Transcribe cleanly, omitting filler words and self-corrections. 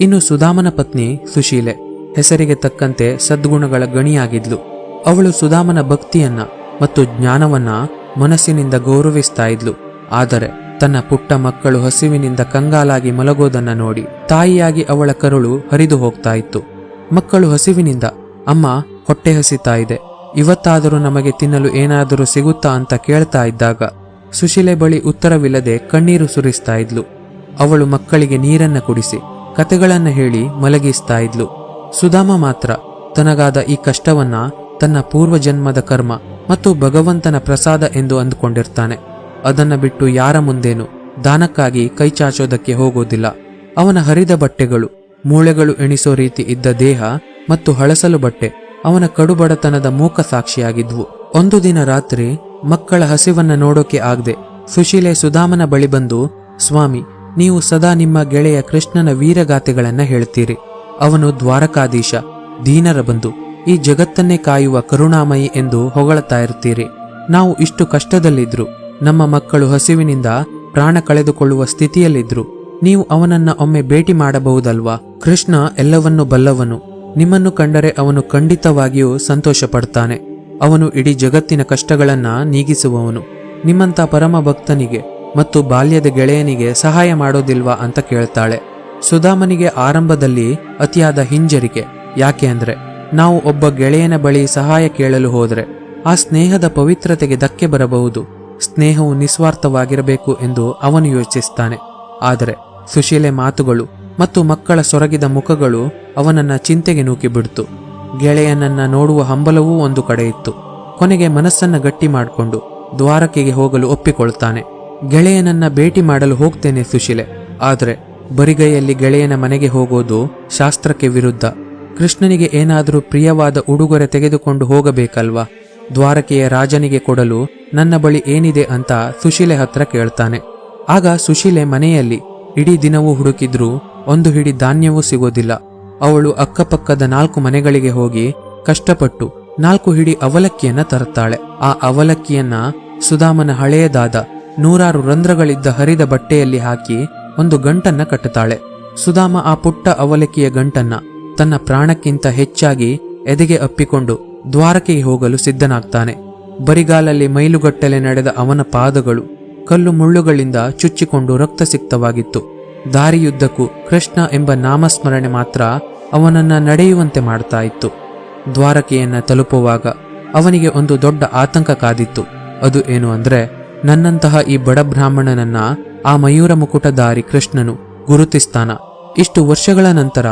ಇನ್ನು ಸುಧಾಮನ ಪತ್ನಿ ಸುಶೀಲೆ ಹೆಸರಿಗೆ ತಕ್ಕಂತೆ ಸದ್ಗುಣಗಳ ಗಣಿಯಾಗಿದ್ಲು. ಅವಳು ಸುಧಾಮನ ಭಕ್ತಿಯನ್ನ ಮತ್ತು ಜ್ಞಾನವನ್ನ ಮನಸ್ಸಿನಿಂದ ಗೌರವಿಸ್ತಾ ಇದ್ಲು. ಆದರೆ ತನ್ನ ಪುಟ್ಟ ಮಕ್ಕಳು ಹಸಿವಿನಿಂದ ಕಂಗಾಲಾಗಿ ಮಲಗೋದನ್ನ ನೋಡಿ ತಾಯಿಯಾಗಿ ಅವಳ ಕರುಳು ಹರಿದು ಹೋಗ್ತಾ ಇತ್ತು. ಮಕ್ಕಳು ಹಸಿವಿನಿಂದ ಅಮ್ಮ ಹೊಟ್ಟೆ ಹಸಿತಾ ಇದೆ, ಇವತ್ತಾದರೂ ನಮಗೆ ತಿನ್ನಲು ಏನಾದರೂ ಸಿಗುತ್ತಾ ಅಂತ ಕೇಳ್ತಾ ಇದ್ದಾಗ ಸುಶೀಲೆ ಬಳಿ ಉತ್ತರವಿಲ್ಲದೆ ಕಣ್ಣೀರು ಸುರಿಸ್ತಾ ಇದ್ಲು. ಅವಳು ಮಕ್ಕಳಿಗೆ ನೀರನ್ನ ಕುಡಿಸಿ ಕತೆಗಳನ್ನ ಹೇಳಿ ಮಲಗಿಸ್ತಾ ಇದ್ಲು. ಸುಧಾಮ ಮಾತ್ರ ತನಗಾದ ಈ ಕಷ್ಟವನ್ನ ತನ್ನ ಪೂರ್ವಜನ್ಮದ ಕರ್ಮ ಮತ್ತು ಭಗವಂತನ ಪ್ರಸಾದ ಎಂದು ಅಂದುಕೊಂಡಿರ್ತಾನೆ. ಅದನ್ನ ಬಿಟ್ಟು ಯಾರ ಮುಂದೇನು ದಾನಕ್ಕಾಗಿ ಕೈ ಚಾಚೋದಕ್ಕೆ ಹೋಗೋದಿಲ್ಲ. ಅವನ ಹರಿದ ಬಟ್ಟೆಗಳು, ಮೂಳೆಗಳು ಎಣಿಸೋ ರೀತಿ ಇದ್ದ ದೇಹ ಮತ್ತು ಹಳಸಲು ಬಟ್ಟೆ ಅವನ ಕಡುಬಡತನದ ಮೂಕ ಸಾಕ್ಷಿಯಾಗಿದ್ವು. ಒಂದು ದಿನ ರಾತ್ರಿ ಮಕ್ಕಳ ಹಸಿವನ್ನ ನೋಡೋಕೆ ಆಗದೆ ಸುಶೀಲೆ ಸುಧಾಮನ ಬಳಿ ಬಂದು, ಸ್ವಾಮಿ, ನೀವು ಸದಾ ನಿಮ್ಮ ಗೆಳೆಯ ಕೃಷ್ಣನ ವೀರಗಾಥೆಗಳನ್ನ ಹೇಳ್ತೀರಿ. ಅವನು ದ್ವಾರಕಾಧೀಶ, ದೀನರ ಬಂಧು, ಈ ಜಗತ್ತನ್ನೇ ಕಾಯುವ ಕರುಣಾಮಯಿ ಎಂದು ಹೊಗಳ್ತಾ ಇರ್ತೀರಿ. ನಾವು ಇಷ್ಟು ಕಷ್ಟದಲ್ಲಿದ್ರು, ನಮ್ಮ ಮಕ್ಕಳು ಹಸಿವಿನಿಂದ ಪ್ರಾಣ ಕಳೆದುಕೊಳ್ಳುವ ಸ್ಥಿತಿಯಲ್ಲಿದ್ರು, ನೀವು ಅವನನ್ನ ಒಮ್ಮೆ ಭೇಟಿ ಮಾಡಬಹುದಲ್ವಾ? ಕೃಷ್ಣ ಎಲ್ಲವನ್ನೂ ಬಲ್ಲವನು. ನಿಮ್ಮನ್ನು ಕಂಡರೆ ಅವನು ಖಂಡಿತವಾಗಿಯೂ ಸಂತೋಷ ಪಡ್ತಾನೆ. ಅವನು ಇಡೀ ಜಗತ್ತಿನ ಕಷ್ಟಗಳನ್ನ ನೀಗಿಸುವವನು. ನಿಮ್ಮಂತ ಪರಮ ಭಕ್ತನಿಗೆ ಮತ್ತು ಬಾಲ್ಯದ ಗೆಳೆಯನಿಗೆ ಸಹಾಯ ಮಾಡೋದಿಲ್ವಾ ಅಂತ ಕೇಳ್ತಾಳೆ. ಸುಧಾಮನಿಗೆ ಆರಂಭದಲ್ಲಿ ಅತಿಯಾದ ಹಿಂಜರಿಕೆ. ಯಾಕೆ ಅಂದ್ರೆ ನಾವು ಒಬ್ಬ ಗೆಳೆಯನ ಬಳಿ ಸಹಾಯ ಕೇಳಲು ಹೋದ್ರೆ ಆ ಸ್ನೇಹದ ಪವಿತ್ರತೆಗೆ ಧಕ್ಕೆ ಬರಬಹುದು. ಸ್ನೇಹವು ನಿಸ್ವಾರ್ಥವಾಗಿರಬೇಕು ಎಂದು ಅವನು ಯೋಚಿಸ್ತಾನೆ. ಆದರೆ ಸುಶೀಲೆ ಮಾತುಗಳು ಮತ್ತು ಮಕ್ಕಳ ಸೊರಗಿದ ಮುಖಗಳು ಅವನನ್ನ ಚಿಂತೆಗೆ ನೂಕಿಬಿಡ್ತು. ಗೆಳೆಯನನ್ನ ನೋಡುವ ಹಂಬಲವೂ ಒಂದು ಕಡೆ ಇತ್ತು. ಕೊನೆಗೆ ಮನಸ್ಸನ್ನ ಗಟ್ಟಿ ಮಾಡಿಕೊಂಡು ದ್ವಾರಕೆಗೆ ಹೋಗಲು ಒಪ್ಪಿಕೊಳ್ತಾನೆ. ಗೆಳೆಯನನ್ನ ಭೇಟಿ ಮಾಡಲು ಹೋಗ್ತೇನೆ ಸುಶೀಲೆ, ಆದರೆ ಬರಿಗೈಯಲ್ಲಿ ಗೆಳೆಯನ ಮನೆಗೆ ಹೋಗೋದು ಶಾಸ್ತ್ರಕ್ಕೆ ವಿರುದ್ಧ. ಕೃಷ್ಣನಿಗೆ ಏನಾದರೂ ಪ್ರಿಯವಾದ ಉಡುಗೊರೆ ತೆಗೆದುಕೊಂಡು ಹೋಗಬೇಕಲ್ವಾ? ದ್ವಾರಕೆಯ ರಾಜನಿಗೆ ಕೊಡಲು ನನ್ನ ಬಳಿ ಏನಿದೆ ಅಂತ ಸುಶೀಲೆ ಹತ್ರ ಕೇಳ್ತಾನೆ. ಆಗ ಸುಶೀಲೆ ಮನೆಯಲ್ಲಿ ಇಡೀ ದಿನವೂ ಹುಡುಕಿದ್ರೂ ಒಂದು ಹಿಡಿ ಧಾನ್ಯವೂ ಸಿಗೋದಿಲ್ಲ. ಅವಳು ಅಕ್ಕಪಕ್ಕದ 4 ಮನೆಗಳಿಗೆ ಹೋಗಿ ಕಷ್ಟಪಟ್ಟು 4 ಹಿಡಿ ಅವಲಕ್ಕಿಯನ್ನ ತರುತ್ತಾಳೆ. ಆ ಅವಲಕ್ಕಿಯನ್ನ ಸುಧಾಮನ ಹಳೆಯದಾದ 100 ರಂಧ್ರಗಳಿದ್ದ ಹರಿದ ಬಟ್ಟೆಯಲ್ಲಿ ಹಾಕಿ ಒಂದು ಗಂಟನ್ನ ಕಟ್ಟುತ್ತಾಳೆ. ಸುಧಾಮ ಆ ಪುಟ್ಟ ಅವಲಕ್ಕಿಯ ಗಂಟನ್ನ ತನ್ನ ಪ್ರಾಣಕ್ಕಿಂತ ಹೆಚ್ಚಾಗಿ ಎದೆಗೆ ಅಪ್ಪಿಕೊಂಡು ದ್ವಾರಕೆಗೆ ಹೋಗಲು ಸಿದ್ಧನಾಗ್ತಾನೆ. ಬರಿಗಾಲಲ್ಲಿ ಮೈಲುಗಟ್ಟಲೆ ನಡೆದ ಅವನ ಪಾದಗಳು ಕಲ್ಲು ಮುಳ್ಳುಗಳಿಂದ ಚುಚ್ಚಿಕೊಂಡು ರಕ್ತಸಿಕ್ತವಾಗಿತ್ತು. ದಾರಿಯುದ್ದಕ್ಕೂ ಕೃಷ್ಣ ಎಂಬ ನಾಮಸ್ಮರಣೆ ಮಾತ್ರ ಅವನನ್ನ ನಡೆಯುವಂತೆ ಮಾಡ್ತಾ ಇತ್ತು. ದ್ವಾರಕೆಯನ್ನ ತಲುಪುವಾಗ ಅವನಿಗೆ ಒಂದು ದೊಡ್ಡ ಆತಂಕ ಕಾದಿತ್ತು. ಅದು ಏನು ಅಂದ್ರೆ, ನನ್ನಂತಹ ಈ ಬಡ ಬ್ರಾಹ್ಮಣನನ್ನ ಆ ಮಯೂರ ಮುಕುಟಧಾರಿ ಕೃಷ್ಣನು ಗುರುತಿಸ್ತಾನ? ಇಷ್ಟು ವರ್ಷಗಳ ನಂತರ